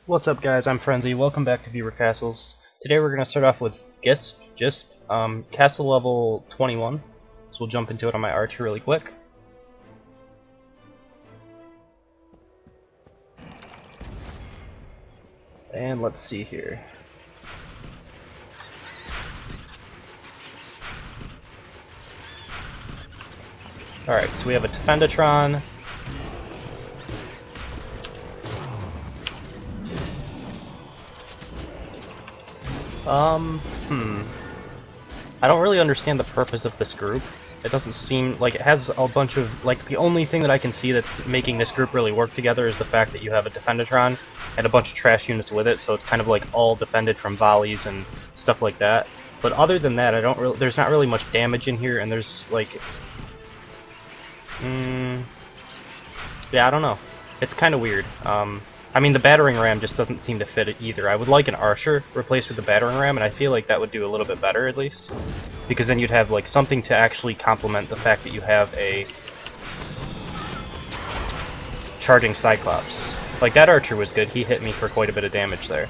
What's up guys, I'm Frenzy, welcome back to Viewer Castles. Today we're going to start off with GISP, castle level 21, so we'll jump into it on my archer really quick. And let's see here. Alright, so we have a Defendatron. I don't really understand the purpose of this group. It doesn't seem like it has a bunch of, like, the only thing that I can see that's making this group really work together is the fact that you have a Defendatron and a bunch of trash units with it, so it's kind of like all defended from volleys and stuff like that. But other than that, there's not really much damage in here, and there's like, yeah, I don't know. It's kind of weird. I mean, the battering ram just doesn't seem to fit it either. I would like an archer replaced with the battering ram, and I feel like that would do a little bit better at least, because then you'd have like something to actually complement the fact that you have a charging Cyclops. Like, that archer was good. He hit me for quite a bit of damage there.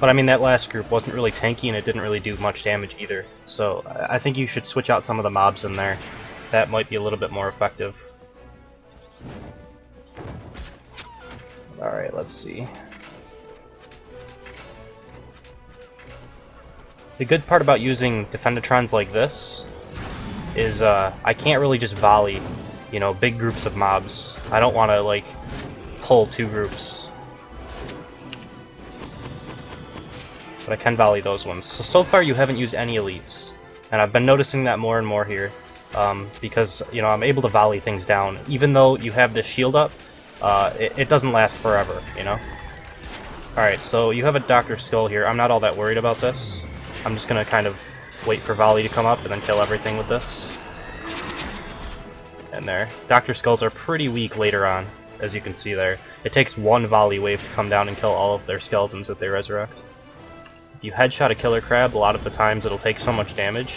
But I mean, that last group wasn't really tanky, and it didn't really do much damage either. So I think you should switch out some of the mobs in there. That might be a little bit more effective. Alright, let's see. The good part about using Defendatrons like this is I can't really just volley, you know, big groups of mobs. I don't want to, like, pull two groups. But I can volley those ones. So far you haven't used any elites. And I've been noticing that more and more here. Because, you know, I'm able to volley things down. Even though you have this shield up, it doesn't last forever, you know? Alright, so you have a Dr. Skull here. I'm not all that worried about this. I'm just gonna kind of wait for volley to come up and then kill everything with this. And there. Dr. Skulls are pretty weak later on, as you can see there. It takes one volley wave to come down and kill all of their skeletons that they resurrect. If you headshot a Killer Crab, a lot of the times it'll take so much damage.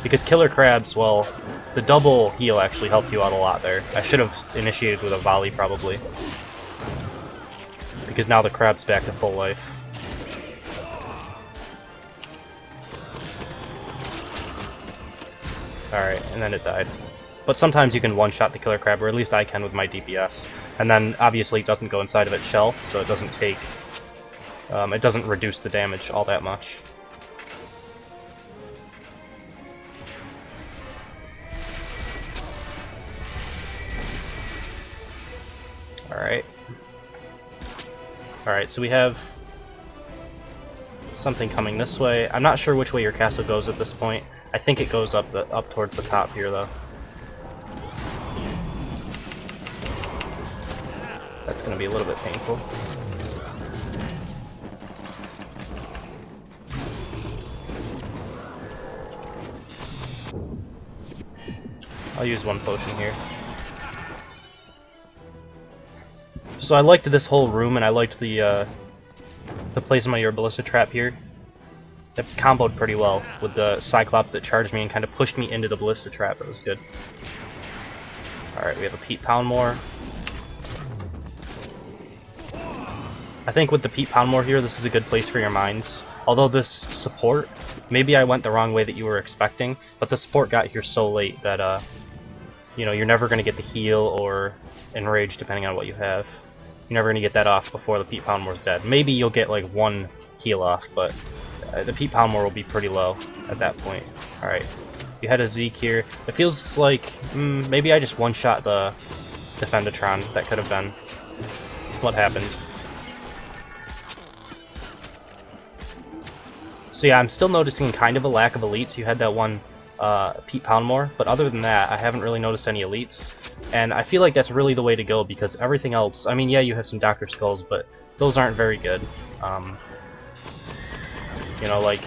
Because Killer Crabs, well, the double heal actually helped you out a lot there. I should have initiated with a volley, probably. Because now the crab's back to full life. Alright, and then it died. But sometimes you can one-shot the Killer Crab, or at least I can with my DPS. And then, obviously, it doesn't go inside of its shell, so it doesn't take... it doesn't reduce the damage all that much. Alright, so we have something coming this way. I'm not sure which way your castle goes at this point. I think it goes up towards the top here, though. That's going to be a little bit painful. I'll use one potion here. So I liked this whole room, and I liked the placement of your ballista trap here. It comboed pretty well with the Cyclops that charged me and kind of pushed me into the ballista trap. That was good. Alright, we have a Pete Poundmore. I think with the Pete Poundmore here, this is a good place for your mines. Although this support, maybe I went the wrong way that you were expecting, but the support got here so late that, you know, you're never going to get the heal or enrage depending on what you have. You're never going to get that off before the Pete Poundmore's dead. Maybe you'll get like one heal off, but the Pete Poundmore will be pretty low at that point. Alright, you had a Zeke here. It feels like maybe I just one-shot the Defendatron. That could have been what happened. So yeah, I'm still noticing kind of a lack of elites. You had that one Pete Poundmore, but other than that, I haven't really noticed any elites. And I feel like that's really the way to go, because everything else, I mean, yeah, you have some Dr. Skulls, but those aren't very good. You know, like,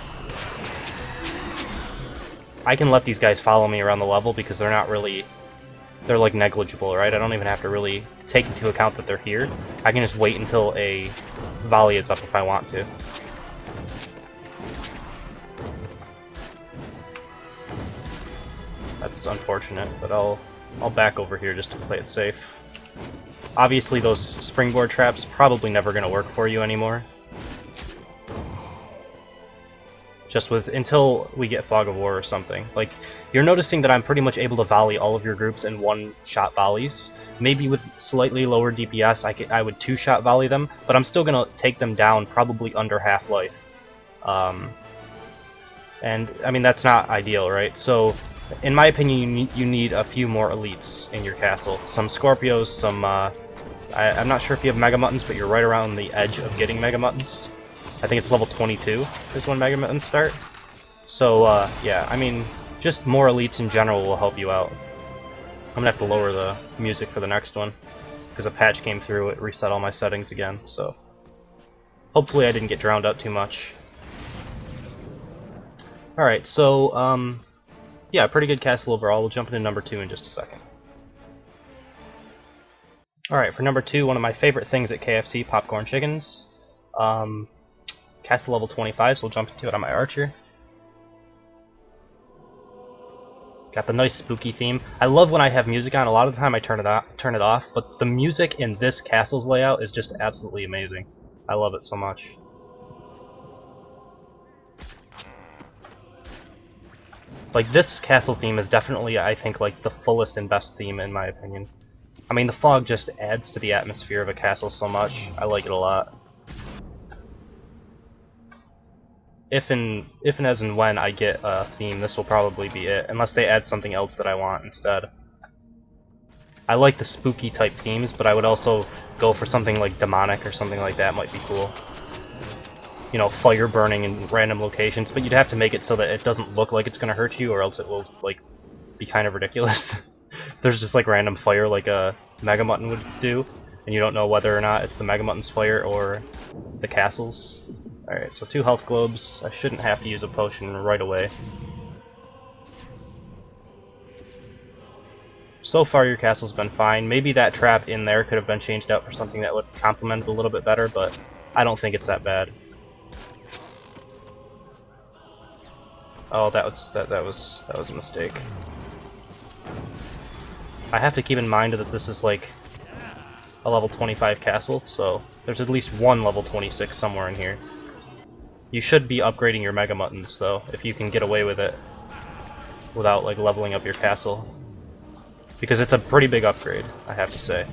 I can let these guys follow me around the level because they're not really, they're like negligible, right? I don't even have to really take into account that they're here. I can just wait until a volley is up if I want to. That's unfortunate, but I'll back over here just to play it safe. Obviously those springboard traps probably never going to work for you anymore. Just with until we get Fog of War or something. Like, you're noticing that I'm pretty much able to volley all of your groups in one-shot volleys. Maybe with slightly lower DPS I would two-shot volley them, but I'm still gonna take them down probably under half-life. And I mean that's not ideal, right? So in my opinion you need a few more elites in your castle. Some Scorpios, some I'm not sure if you have Mega Muttons, but you're right around the edge of getting Mega Muttons. I think it's level 22 is when Mega Muttons start. So, yeah, I mean, just more elites in general will help you out. I'm gonna have to lower the music for the next one, because a patch came through, it reset all my settings again, so... Hopefully I didn't get drowned out too much. Alright, so, yeah, pretty good castle overall. We'll jump into number 2 in just a second. Alright, for number 2, one of my favorite things at KFC, popcorn chickens. Castle level 25, so we'll jump into it on my archer. Got the nice spooky theme. I love when I have music on. A lot of the time I turn it off, but the music in this castle's layout is just absolutely amazing. I love it so much. Like, this castle theme is definitely, I think, like the fullest and best theme in my opinion. I mean, the fog just adds to the atmosphere of a castle so much. I like it a lot. If and as and when I get a theme, this will probably be it, unless they add something else that I want instead. I like the spooky type themes, but I would also go for something like demonic or something like that might be cool. You know, fire burning in random locations, but you'd have to make it so that it doesn't look like it's gonna hurt you, or else it will, like, be kind of ridiculous. There's just like random fire like a Mega Mutton would do, and you don't know whether or not it's the Mega Mutton's fire or the castle's. Alright, so 2 health globes. I shouldn't have to use a potion right away. So far your castle's been fine. Maybe that trap in there could have been changed out for something that would complement it a little bit better, but I don't think it's that bad. Oh, that was a mistake. I have to keep in mind that this is like a level 25 castle, so there's at least one level 26 somewhere in here. You should be upgrading your Mega Muttons, though, if you can get away with it without, like, leveling up your castle. Because it's a pretty big upgrade, I have to say.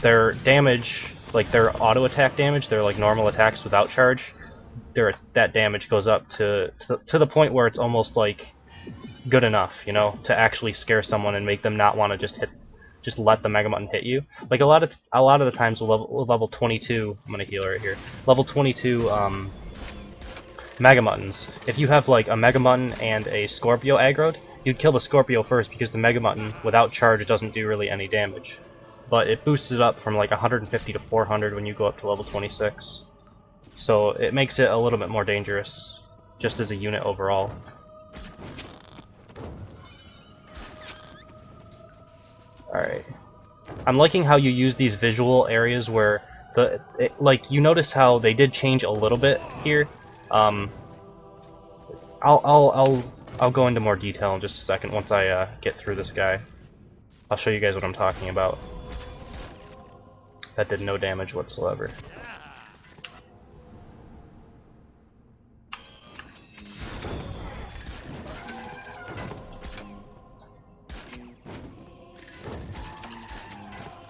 Their damage, like their auto-attack damage, their, like, normal attacks without charge, that damage goes up to the point where it's almost, like, good enough, you know, to actually scare someone and make them not want to just let the Mega Mutton hit you. Like, a lot of the times with level 22, I'm gonna heal right here, level 22, Mega Muttons. If you have like a Mega Mutton and a Scorpio aggroed, you'd kill the Scorpio first because the Mega Mutton without charge doesn't do really any damage. But it boosts it up from like 150 to 400 when you go up to level 26. So it makes it a little bit more dangerous, just as a unit overall. Alright. I'm liking how you use these visual areas where like you notice how they did change a little bit here. I'll go into more detail in just a second once I get through this guy. I'll show you guys what I'm talking about. That did no damage whatsoever.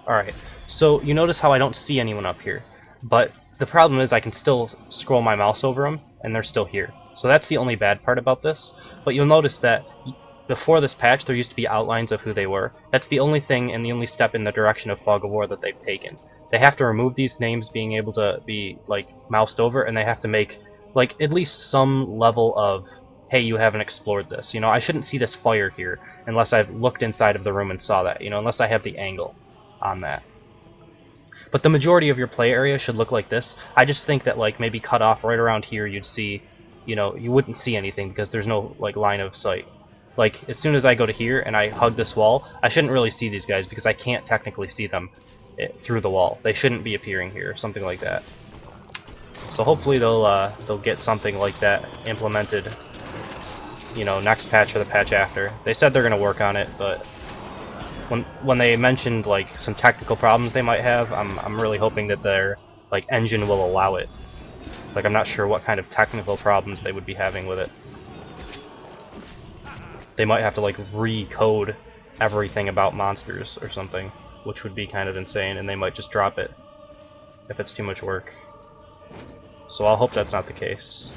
Alright, so you notice how I don't see anyone up here, but the problem is I can still scroll my mouse over them, and they're still here. So that's the only bad part about this, but you'll notice that before this patch there used to be outlines of who they were. That's the only thing and the only step in the direction of Fog of War that they've taken. They have to remove these names being able to be, like, moused over, and they have to make, like, at least some level of, hey, you haven't explored this. You know, I shouldn't see this fire here unless I've looked inside of the room and saw that, you know, unless I have the angle on that. But the majority of your play area should look like this. I just think that, like, maybe cut off right around here you'd see, you know, you wouldn't see anything because there's no, like, line of sight. Like, as soon as I go to here and I hug this wall, I shouldn't really see these guys because I can't technically see them through the wall. They shouldn't be appearing here, or something like that. So hopefully they'll get something like that implemented, you know, next patch or the patch after. They said they're going to work on it, but when they mentioned like some technical problems they might have, I'm really hoping that their like engine will allow it. Like I'm not sure what kind of technical problems they would be having with it. They might have to like recode everything about monsters or something, which would be kind of insane, and they might just drop it if it's too much work. So I'll hope that's not the case.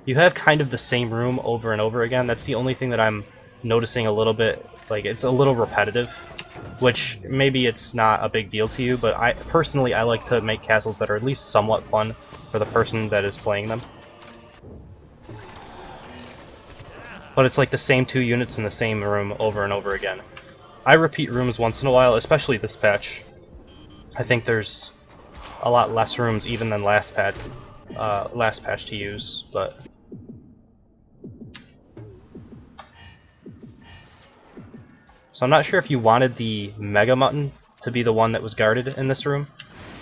You have kind of the same room over and over again. That's the only thing that I'm noticing a little bit, like it's a little repetitive, which maybe it's not a big deal to you, but I personally I like to make castles that are at least somewhat fun for the person that is playing them. But it's like the same 2 units in the same room over and over again. I repeat rooms once in a while, especially this patch. I think there's a lot less rooms even than last patch to use, but so I'm not sure if you wanted the Mega Mutton to be the one that was guarded in this room,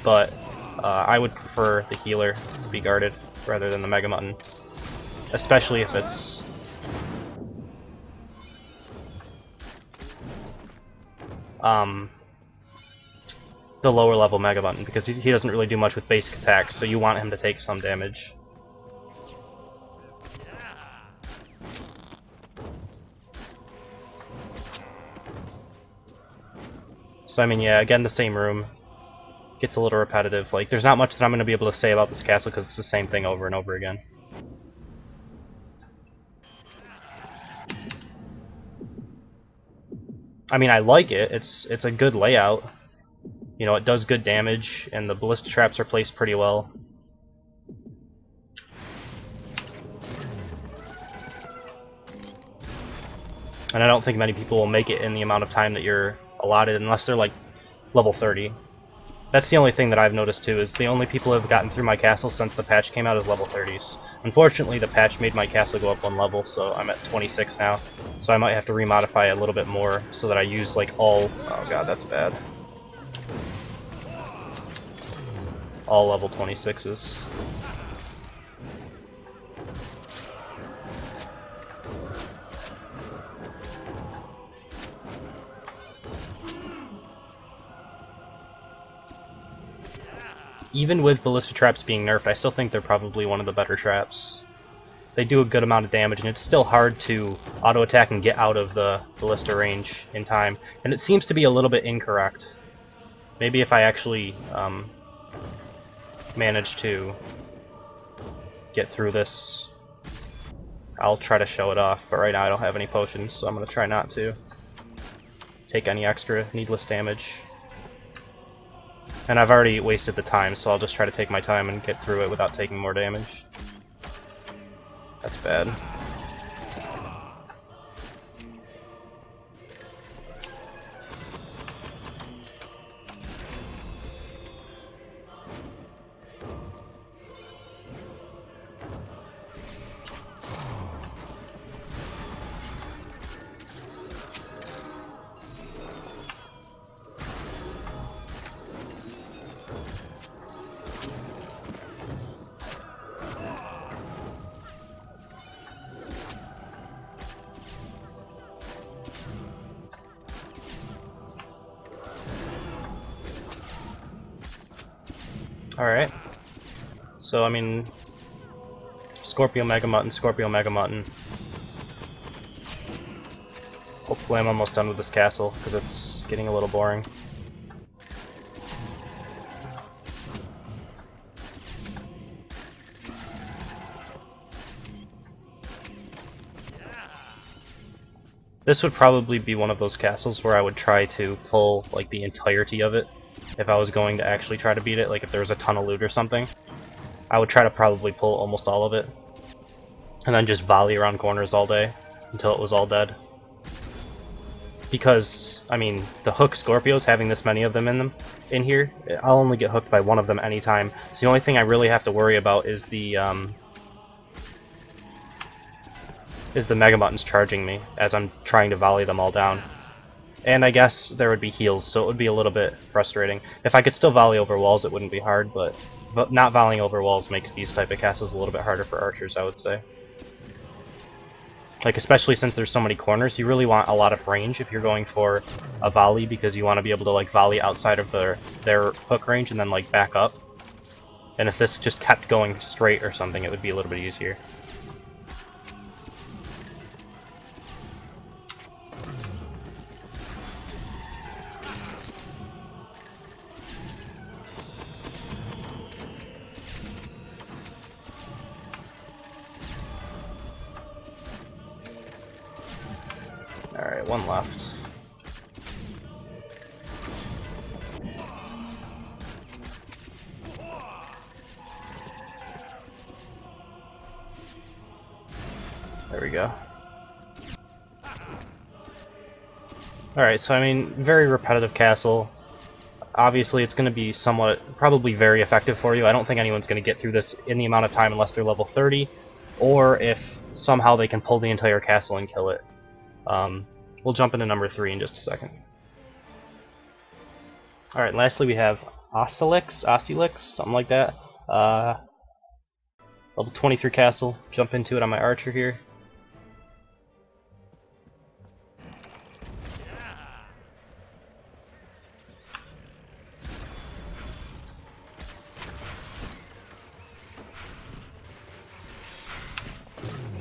but I would prefer the healer to be guarded rather than the Mega Mutton, especially if it's the lower level Mega Mutton, because he doesn't really do much with basic attacks, so you want him to take some damage. So I mean, yeah, again, the same room gets a little repetitive. Like, there's not much that I'm going to be able to say about this castle because it's the same thing over and over again. I mean, I like it. It's a good layout. You know, it does good damage, and the ballista traps are placed pretty well. And I don't think many people will make it in the amount of time that you're allotted unless they're like level 30. That's the only thing that I've noticed too, is the only people who have gotten through my castle since the patch came out is level 30s. Unfortunately, the patch made my castle go up 1 level, so I'm at 26 now. So I might have to remodify it a little bit more so that I use like all... oh god, that's bad. All level 26s. Even with ballista traps being nerfed, I still think they're probably one of the better traps. They do a good amount of damage, and it's still hard to auto-attack and get out of the ballista range in time. And it seems to be a little bit incorrect. Maybe if I actually manage to get through this, I'll try to show it off. But right now I don't have any potions, so I'm going to try not to take any extra needless damage. And I've already wasted the time, so I'll just try to take my time and get through it without taking more damage. That's bad. Alright. So, I mean, Scorpio Mega Mutton, Scorpio Mega Mutton. Hopefully I'm almost done with this castle, because it's getting a little boring. This would probably be one of those castles where I would try to pull, like, the entirety of it. If I was going to actually try to beat it, like if there was a ton of loot or something, I would try to probably pull almost all of it. And then just volley around corners all day until it was all dead. Because, I mean, the hook Scorpios, having this many of them in here, I'll only get hooked by one of them anytime. So the only thing I really have to worry about is the Mega Muttons charging me as I'm trying to volley them all down. And I guess there would be heals, so it would be a little bit frustrating. If I could still volley over walls, it wouldn't be hard, but not volleying over walls makes these type of castles a little bit harder for archers, I would say. Like, especially since there's so many corners, you really want a lot of range if you're going for a volley, because you want to be able to, like, volley outside of their hook range and then, like, back up. And if this just kept going straight or something, it would be a little bit easier. Alright, one left. There we go. Alright, so I mean, very repetitive castle. Obviously it's going to be probably very effective for you. I don't think anyone's going to get through this in the amount of time unless they're level 30, or if somehow they can pull the entire castle and kill it. We'll jump into number 3 in just a second. Alright, lastly we have Ocylix, something like that. Level 23 castle, jump into it on my archer here.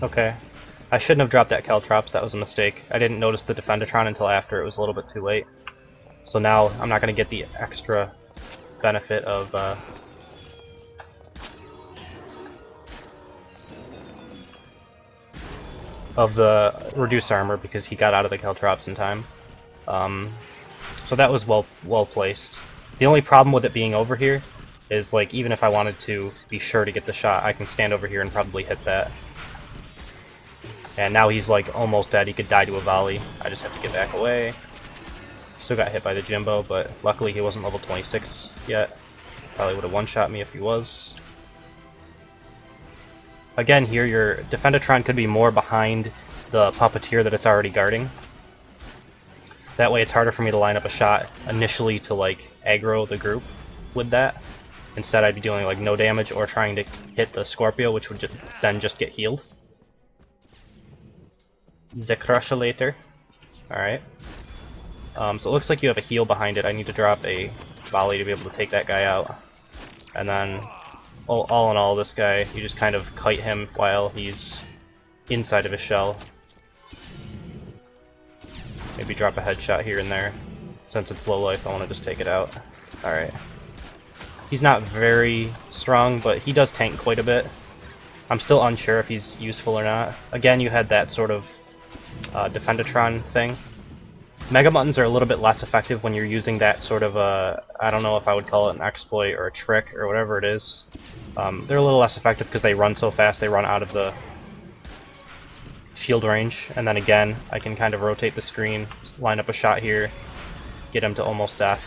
Okay. I shouldn't have dropped that Caltrops, that was a mistake. I didn't notice the Defendatron until after it was a little bit too late. So now I'm not going to get the extra benefit of the reduced armor because he got out of the Caltrops in time. So that was well placed. The only problem with it being over here is, like, even if I wanted to be sure to get the shot, I can stand over here and probably hit that. And now he's like almost dead, he could die to a volley. I just have to get back away. Still got hit by the Jimbo, but luckily he wasn't level 26 yet. Probably would have one-shot me if he was. Again, here your Defendatron could be more behind the Puppeteer that it's already guarding. That way it's harder for me to line up a shot initially to, like, aggro the group with that. Instead I'd be doing like no damage or trying to hit the Scorpio, which would then just get healed. The Crusher later. Alright. So it looks like you have a heal behind it. I need to drop a volley to be able to take that guy out. And then, all in all, this guy, you just kind of kite him while he's inside of his shell. Maybe drop a headshot here and there. Since it's low life, I want to just take it out. Alright. He's not very strong, but he does tank quite a bit. I'm still unsure if he's useful or not. Again, you had that sort of Defendatron thing. Mega Muttons are a little bit less effective when you're using that sort of I don't know if I would call it an exploit or a trick or whatever it is. They're a little less effective because they run so fast, they run out of the shield range. And then again, I can kind of rotate the screen, line up a shot here, get him to almost death.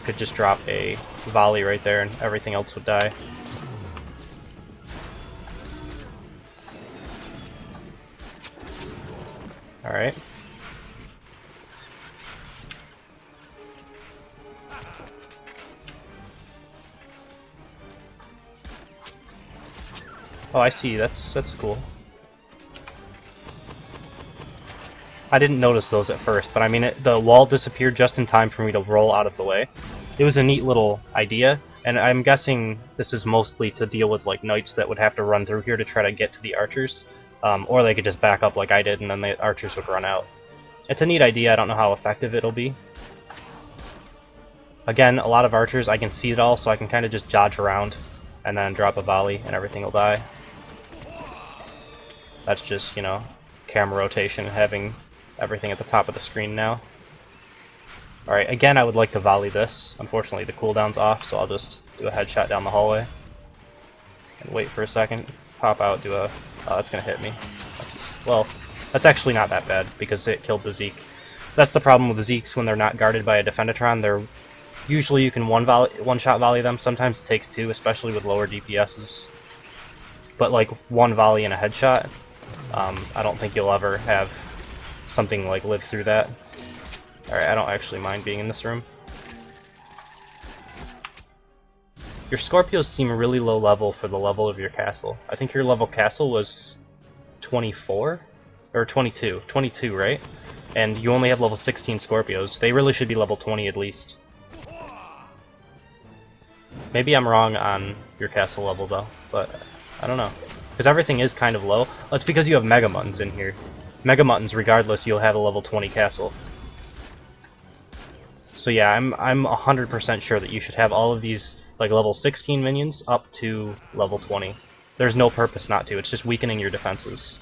Could just drop a volley right there and everything else would die. Alright. Oh, I see. That's cool. I didn't notice those at first, but I mean, the wall disappeared just in time for me to roll out of the way. It was a neat little idea, and I'm guessing this is mostly to deal with like knights that would have to run through here to try to get to the archers. Or they could just back up like I did and then the archers would run out. It's a neat idea, I don't know how effective it'll be. Again, a lot of archers, I can see it all, so I can kind of just dodge around and then drop a volley and everything will die. That's just, you know, camera rotation, having everything at the top of the screen now. Alright, again I would like to volley this. Unfortunately the cooldown's off, so I'll just do a headshot down the hallway. And wait for a second, pop out, do a... oh, that's gonna hit me. That's actually not that bad, because it killed the Zeke. That's the problem with the Zekes when they're not guarded by a Defendatron. They're... usually you can one-shot volley them, sometimes it takes two, especially with lower DPSs. But like, one volley and a headshot, I don't think you'll ever have something like live through that. Alright, I don't actually mind being in this room. Your Scorpios seem really low level for the level of your castle. I think your level castle was 24? Or 22. 22, right? And you only have level 16 Scorpios. They really should be level 20 at least. Maybe I'm wrong on your castle level though, but I don't know. Because everything is kind of low. Well, it's because you have Mega Muttons in here. Mega Muttons, regardless, you'll have a level 20 castle. So yeah, I'm 100% sure that you should have all of these like level 16 minions up to level 20. There's no purpose not to, it's just weakening your defenses.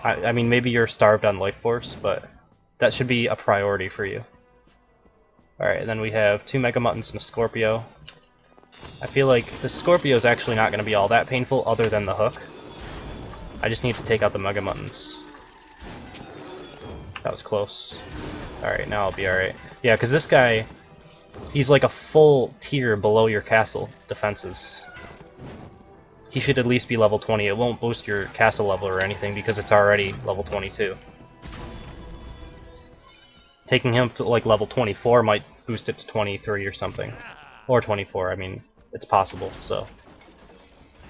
I mean, maybe you're starved on life force, but that should be a priority for you. Alright, and then we have 2 Mega Muttons and a Scorpio. I feel like the Scorpio is actually not going to be all that painful other than the hook. I just need to take out the Mega Muttons. That was close. Alright, now I'll be alright. Yeah, because this guy, he's like a full tier below your castle defenses. He should at least be level 20. It won't boost your castle level or anything because it's already level 22. Taking him to like level 24 might boost it to 23 or something. Or 24, I mean, it's possible, so.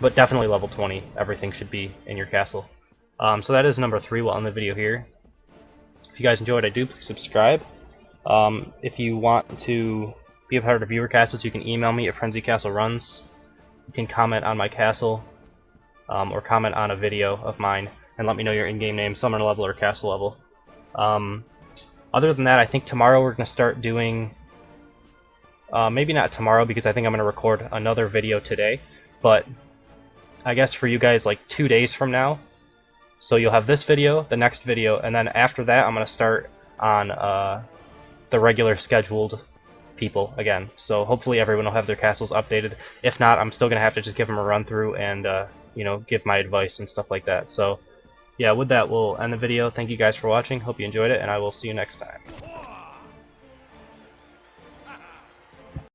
But definitely level 20, everything should be in your castle. So that is number 3. We'll end the video here. If you guys enjoyed, please subscribe. If you want to be a part of viewer castles, you can email me at frenzycastleruns. You can comment on my castle, or comment on a video of mine, and let me know your in-game name, summoner level, or castle level. Other than that, I think tomorrow we're going to start doing... maybe not tomorrow, because I think I'm going to record another video today, but I guess for you guys, like 2 days from now. So you'll have this video, the next video, and then after that I'm going to start on the regular scheduled people again. So hopefully everyone will have their castles updated. If not, I'm still going to have to just give them a run through and you know, give my advice and stuff like that. So yeah, with that we'll end the video. Thank you guys for watching, hope you enjoyed it, and I will see you next time.